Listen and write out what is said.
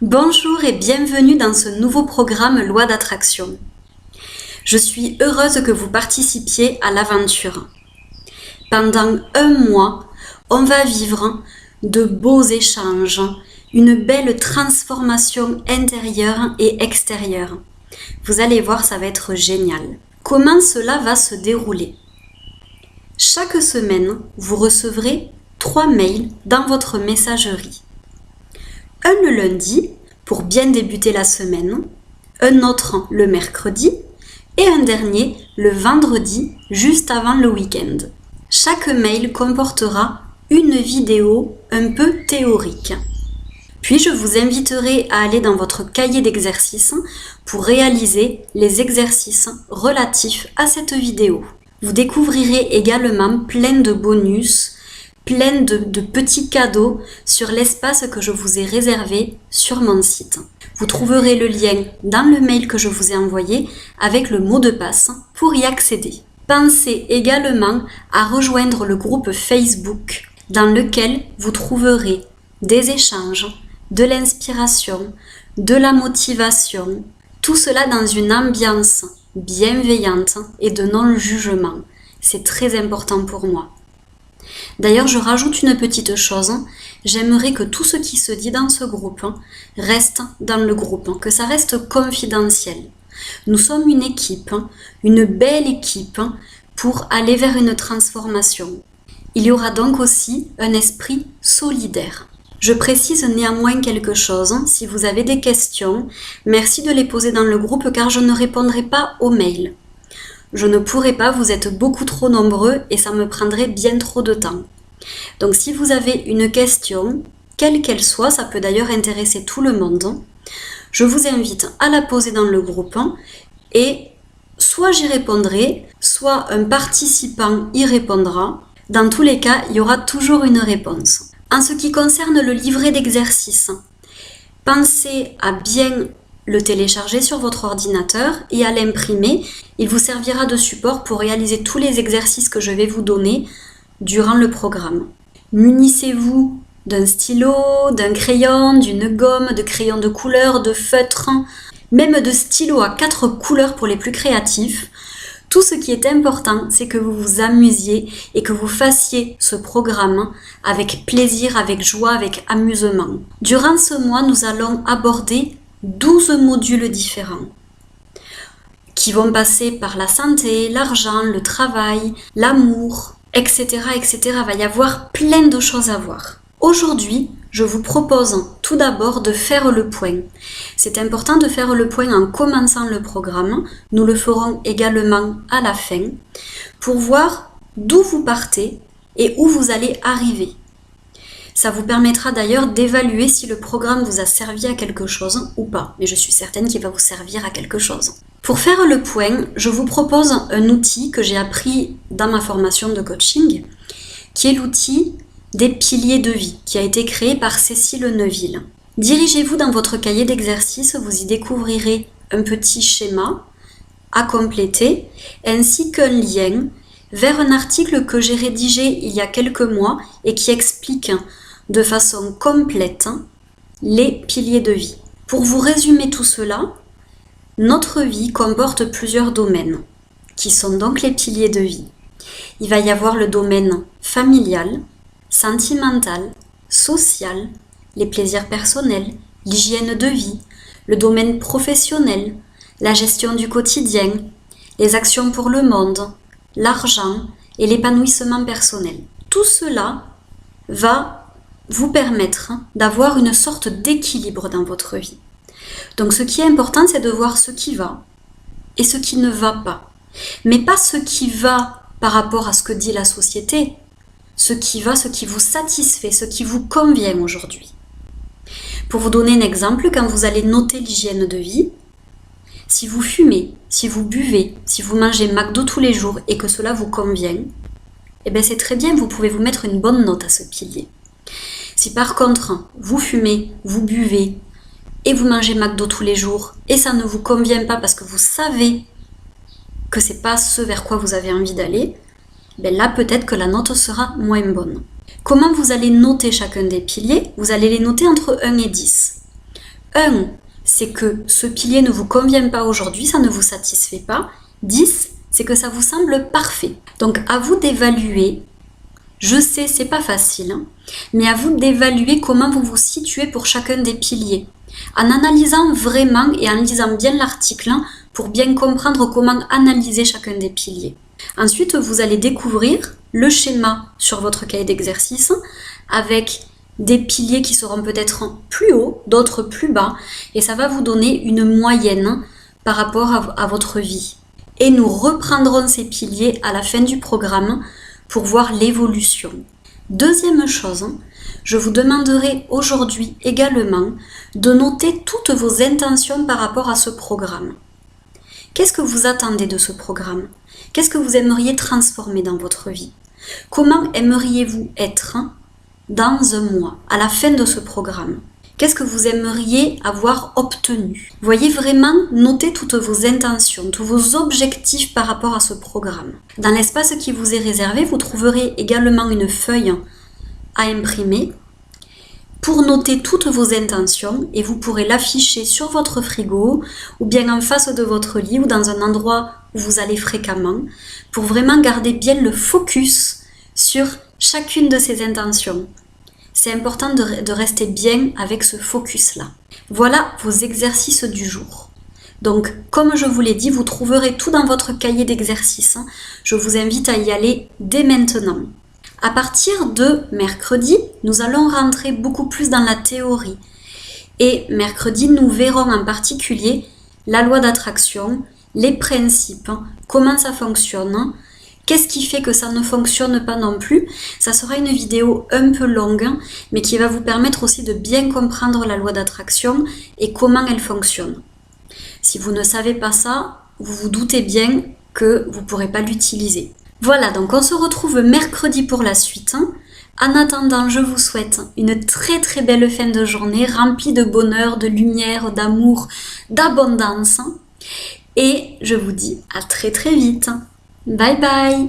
Bonjour et bienvenue dans ce nouveau programme Loi d'attraction. Je suis heureuse que vous participiez à l'aventure. Pendant un mois, on va vivre de beaux échanges, une belle transformation intérieure et extérieure. Vous allez voir, ça va être génial. Comment cela va se dérouler? Chaque semaine, vous recevrez 3 mails dans votre messagerie. Un le lundi, pour bien débuter la semaine, un autre le mercredi et un dernier le vendredi, juste avant le week-end. Chaque mail comportera une vidéo un peu théorique. Puis je vous inviterai à aller dans votre cahier d'exercices pour réaliser les exercices relatifs à cette vidéo. Vous découvrirez également plein de bonus, plein de petits cadeaux sur l'espace que je vous ai réservé sur mon site. Vous trouverez le lien dans le mail que je vous ai envoyé avec le mot de passe pour y accéder. Pensez également à rejoindre le groupe Facebook dans lequel vous trouverez des échanges, de l'inspiration, de la motivation, tout cela dans une ambiance bienveillante et de non-jugement. C'est très important pour moi. D'ailleurs, je rajoute une petite chose, j'aimerais que tout ce qui se dit dans ce groupe reste dans le groupe, que ça reste confidentiel. Nous sommes une équipe, une belle équipe, pour aller vers une transformation. Il y aura donc aussi un esprit solidaire. Je précise néanmoins quelque chose, si vous avez des questions, merci de les poser dans le groupe car je ne répondrai pas aux mails. Je ne pourrai pas, vous êtes beaucoup trop nombreux et ça me prendrait bien trop de temps. Donc si vous avez une question, quelle qu'elle soit, ça peut d'ailleurs intéresser tout le monde, je vous invite à la poser dans le groupe et soit j'y répondrai, soit un participant y répondra. Dans tous les cas, il y aura toujours une réponse. En ce qui concerne le livret d'exercice, pensez à bien le télécharger sur votre ordinateur et à l'imprimer. Il vous servira de support pour réaliser tous les exercices que je vais vous donner durant le programme. Munissez-vous d'un stylo, d'un crayon, d'une gomme, de crayons de couleur, de feutres, même de stylos à 4 couleurs pour les plus créatifs. Tout ce qui est important, c'est que vous vous amusiez et que vous fassiez ce programme avec plaisir, avec joie, avec amusement. Durant ce mois, nous allons aborder 12 modules différents qui vont passer par la santé, l'argent, le travail, l'amour, etc., etc. Il va y avoir plein de choses à voir. Aujourd'hui, je vous propose tout d'abord de faire le point. C'est important de faire le point en commençant le programme. Nous le ferons également à la fin pour voir d'où vous partez et où vous allez arriver. Ça vous permettra d'ailleurs d'évaluer si le programme vous a servi à quelque chose ou pas. Mais je suis certaine qu'il va vous servir à quelque chose. Pour faire le point, je vous propose un outil que j'ai appris dans ma formation de coaching, qui est l'outil des piliers de vie, qui a été créé par Cécile Neuville. Dirigez-vous dans votre cahier d'exercice, vous y découvrirez un petit schéma à compléter, ainsi qu'un lien vers un article que j'ai rédigé il y a quelques mois et qui explique de façon complète les piliers de vie. Pour vous résumer tout cela, notre vie comporte plusieurs domaines, qui sont donc les piliers de vie. Il va y avoir le domaine familial, sentimental, social, les plaisirs personnels, l'hygiène de vie, le domaine professionnel, la gestion du quotidien, les actions pour le monde, l'argent et l'épanouissement personnel. Tout cela va vous permettre d'avoir une sorte d'équilibre dans votre vie. Donc ce qui est important, c'est de voir ce qui va et ce qui ne va pas. Mais pas ce qui va par rapport à ce que dit la société, ce qui va, ce qui vous satisfait, ce qui vous convient aujourd'hui. Pour vous donner un exemple, quand vous allez noter l'hygiène de vie, si vous fumez, si vous buvez, si vous mangez McDo tous les jours et que cela vous convient, eh bien c'est très bien, vous pouvez vous mettre une bonne note à ce pilier. Si par contre, vous fumez, vous buvez et vous mangez McDo tous les jours et ça ne vous convient pas parce que vous savez que c'est pas ce vers quoi vous avez envie d'aller, ben là peut-être que la note sera moins bonne. Comment vous allez noter chacun des piliers? Vous allez les noter entre 1 et 10. 1, c'est que ce pilier ne vous convient pas aujourd'hui, ça ne vous satisfait pas. 10, c'est que ça vous semble parfait. Donc à vous d'évaluer. Je sais, c'est pas facile, hein, mais à vous d'évaluer comment vous vous situez pour chacun des piliers. En analysant vraiment et en lisant bien l'article pour bien comprendre comment analyser chacun des piliers. Ensuite, vous allez découvrir le schéma sur votre cahier d'exercice avec des piliers qui seront peut-être plus hauts, d'autres plus bas, et ça va vous donner une moyenne par rapport à votre vie. Et nous reprendrons ces piliers à la fin du programme pour voir l'évolution. Deuxième chose, je vous demanderai aujourd'hui également de noter toutes vos intentions par rapport à ce programme. Qu'est-ce que vous attendez de ce programme? Qu'est-ce que vous aimeriez transformer dans votre vie? Comment aimeriez-vous être dans un mois, à la fin de ce programme? Qu'est-ce que vous aimeriez avoir obtenu? Voyez vraiment, notez toutes vos intentions, tous vos objectifs par rapport à ce programme. Dans l'espace qui vous est réservé, vous trouverez également une feuille à imprimer pour noter toutes vos intentions et vous pourrez l'afficher sur votre frigo ou bien en face de votre lit ou dans un endroit où vous allez fréquemment pour vraiment garder bien le focus sur chacune de ces intentions. C'est important de rester bien avec ce focus-là. Voilà vos exercices du jour. Donc, comme je vous l'ai dit, vous trouverez tout dans votre cahier d'exercices. Je vous invite à y aller dès maintenant. À partir de mercredi, nous allons rentrer beaucoup plus dans la théorie. Et mercredi, nous verrons en particulier la loi d'attraction, les principes, comment ça fonctionne, qu'est-ce qui fait que ça ne fonctionne pas non plus. Ça sera une vidéo un peu longue, mais qui va vous permettre aussi de bien comprendre la loi d'attraction et comment elle fonctionne. Si vous ne savez pas ça, vous vous doutez bien que vous ne pourrez pas l'utiliser. Voilà, donc on se retrouve mercredi pour la suite. En attendant, je vous souhaite une très très belle fin de journée, remplie de bonheur, de lumière, d'amour, d'abondance. Et je vous dis à très très vite. Bye bye!